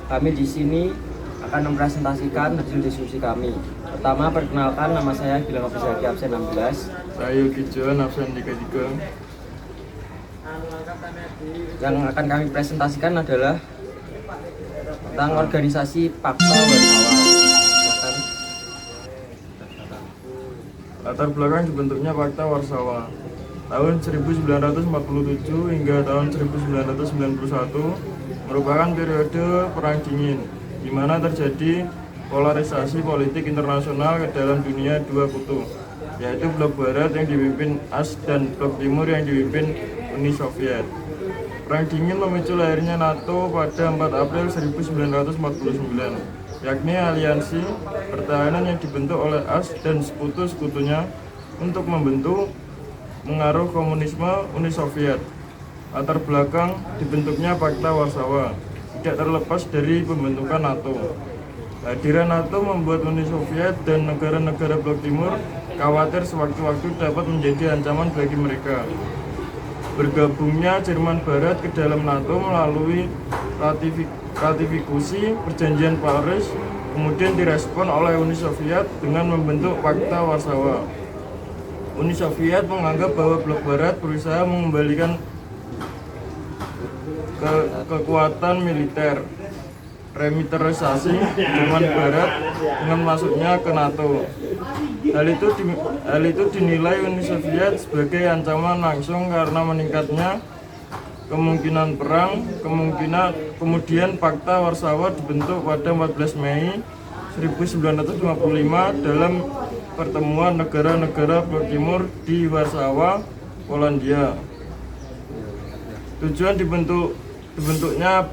Kami di sini akan mempresentasikan hasil diskusi kami. Pertama, perkenalkan, nama saya Gilang Abdul absen 16. Saya Yogi John, absen 33. Yang akan kami presentasikan adalah tentang organisasi Pakta Warsawa. Silakan. Latar belakang dibentuknya Pakta Warsawa. Tahun 1947 hingga tahun 1991 merupakan periode Perang Dingin, di mana terjadi polarisasi politik internasional ke dalam dunia dua kutub, yaitu blok barat yang dipimpin AS dan blok timur yang dipimpin Uni Soviet. Perang Dingin memicu lahirnya NATO pada 4 April 1949, yakni aliansi pertahanan yang dibentuk oleh AS dan sekutu-sekutunya untuk membentuk pengaruh komunisme Uni Soviet. Latar belakang dibentuknya Pakta Warsawa tidak terlepas dari pembentukan NATO. Kehadiran NATO membuat Uni Soviet dan negara-negara blok timur khawatir sewaktu-waktu dapat menjadi ancaman bagi mereka. Bergabungnya Jerman Barat ke dalam NATO melalui ratifikasi Perjanjian Paris kemudian direspon oleh Uni Soviet dengan membentuk Pakta Warsawa. Uni Soviet menganggap bahwa blok Barat berusaha mengembalikan kekuatan militer, remilitarisasi Jerman Barat dengan masuknya ke NATO. Hal itu dinilai Uni Soviet sebagai ancaman langsung karena meningkatnya kemungkinan perang. Kemudian Pakta Warsawa dibentuk pada 14 Mei 1955 dalam pertemuan negara-negara blok timur di Warsawa, Polandia. Tujuan dibentuknya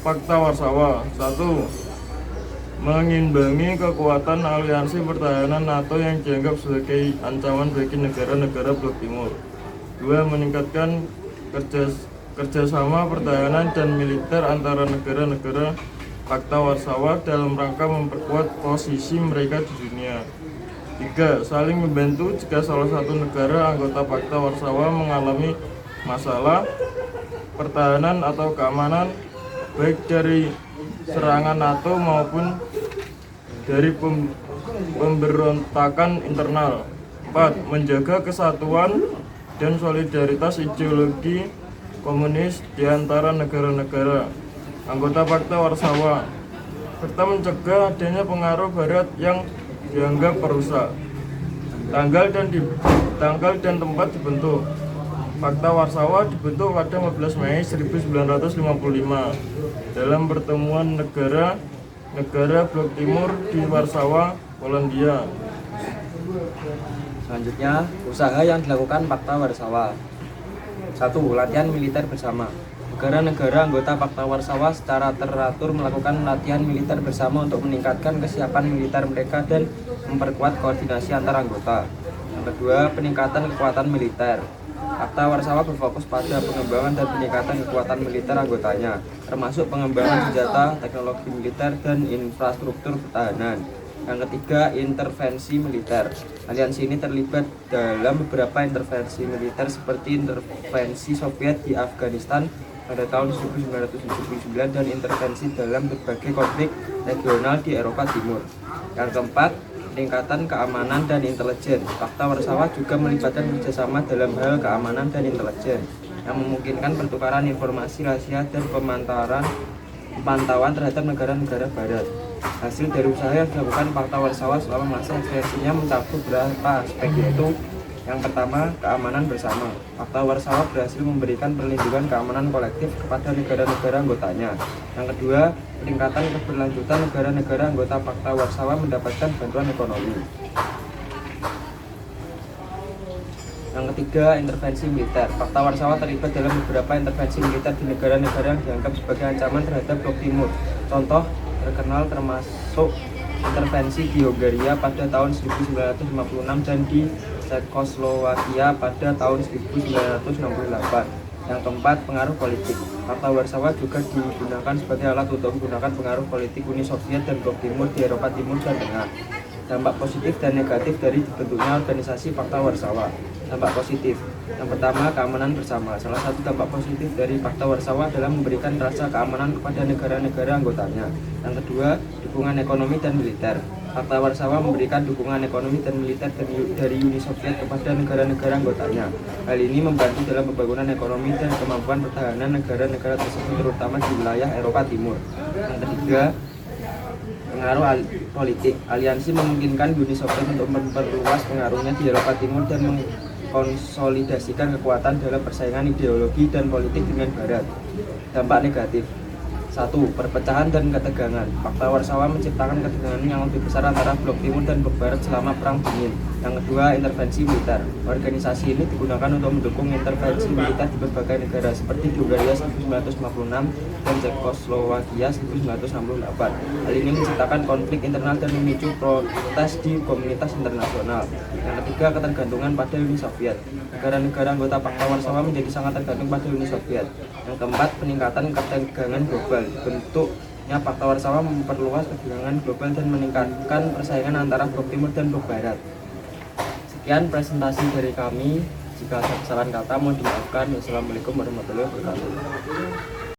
Pakta Warsawa: 1. Mengimbangi kekuatan aliansi pertahanan NATO yang dianggap sebagai ancaman bagi negara-negara blok timur. 2. Meningkatkan kerjasama pertahanan dan militer antara negara-negara Pakta Warsawa dalam rangka memperkuat posisi mereka di dunia. 3. Saling membantu jika salah satu negara anggota Pakta Warsawa mengalami masalah pertahanan atau keamanan, baik dari serangan NATO maupun dari pemberontakan internal. 4. Menjaga kesatuan dan solidaritas ideologi komunis di antara negara-negara anggota Pakta Warsawa, serta mencegah adanya pengaruh Barat yang dianggap perusak. Tanggal dan tempat dibentuk. Pakta Warsawa dibentuk pada 15 Mei 1955 dalam pertemuan negara blok timur di Warsawa, Polandia. Selanjutnya, usaha yang dilakukan Pakta Warsawa. 1. Latihan militer bersama. Negara-negara anggota Pakta Warsawa secara teratur melakukan latihan militer bersama untuk meningkatkan kesiapan militer mereka dan memperkuat koordinasi antar anggota. Yang kedua, peningkatan kekuatan militer. Pakta Warsawa berfokus pada pengembangan dan peningkatan kekuatan militer anggotanya, termasuk pengembangan senjata, teknologi militer, dan infrastruktur pertahanan. Yang ketiga, intervensi militer. Aliansi ini terlibat dalam beberapa intervensi militer seperti intervensi Soviet di Afghanistan pada tahun 1979 dan intervensi dalam berbagai konflik regional di Eropa Timur. Yang keempat, peningkatan keamanan dan intelijen. Pakta Warsawa juga melibatkan kerjasama dalam hal keamanan dan intelijen yang memungkinkan pertukaran informasi rahasia dan pemantauan terhadap negara-negara Barat. Hasil dari usaha yang dilakukan Pakta Warsawa selama masa eksistensinya mencakup beberapa aspek, yaitu yang pertama, keamanan bersama. Pakta Warsawa berhasil memberikan perlindungan keamanan kolektif kepada negara-negara anggotanya. Yang kedua, peningkatan keberlanjutan negara-negara anggota Pakta Warsawa mendapatkan bantuan ekonomi. Yang ketiga, intervensi militer. Pakta Warsawa terlibat dalam beberapa intervensi militer di negara-negara yang dianggap sebagai ancaman terhadap blok timur. Contoh terkenal termasuk intervensi di Hongaria pada tahun 1956 dan di Cekoslowakia pada tahun 1968. Yang keempat, pengaruh politik. Pakta Warsawa juga digunakan sebagai alat untuk menggunakan pengaruh politik Uni Soviet dan blok timur di Eropa Timur dan Tengah. Dampak positif dan negatif dari dibentuknya organisasi Pakta Warsawa. Dampak positif, Yang pertama, keamanan bersama. Salah satu dampak positif dari Pakta Warsawa adalah memberikan rasa keamanan kepada negara-negara anggotanya. Yang kedua, dukungan ekonomi dan militer. Pakta Warsawa memberikan dukungan ekonomi dan militer dari Uni Soviet kepada negara-negara anggotanya. Hal ini membantu dalam pembangunan ekonomi dan kemampuan pertahanan negara-negara tersebut, terutama di wilayah Eropa Timur. Yang ketiga, pengaruh politik. Aliansi memungkinkan Uni Soviet untuk memperluas pengaruhnya di Eropa Timur dan mengkonsolidasikan kekuatan dalam persaingan ideologi dan politik dengan Barat. Dampak negatif. 1. Perpecahan dan ketegangan. Pakta Warsawa menciptakan ketegangan yang lebih besar antara blok timur dan blok barat selama Perang Dingin. Yang kedua, intervensi militer. Organisasi ini digunakan untuk mendukung intervensi militer di berbagai negara seperti di Hungaria 1956 dan Cekoslowakia 1968. Hal ini menciptakan konflik internal dan memicu protes di komunitas internasional. Yang ketiga, ketergantungan pada Uni Soviet. Negara-negara anggota Pakta Warsawa menjadi sangat tergantung pada Uni Soviet. Yang keempat, peningkatan ketegangan global. Bentuknya Pakta Warsawa memperluas ketegangan global dan meningkatkan persaingan antara blok timur dan blok barat. Sekian presentasi dari kami. Jika ada kesalahan kata mohon dimaafkan. Wassalamualaikum warahmatullahi wabarakatuh.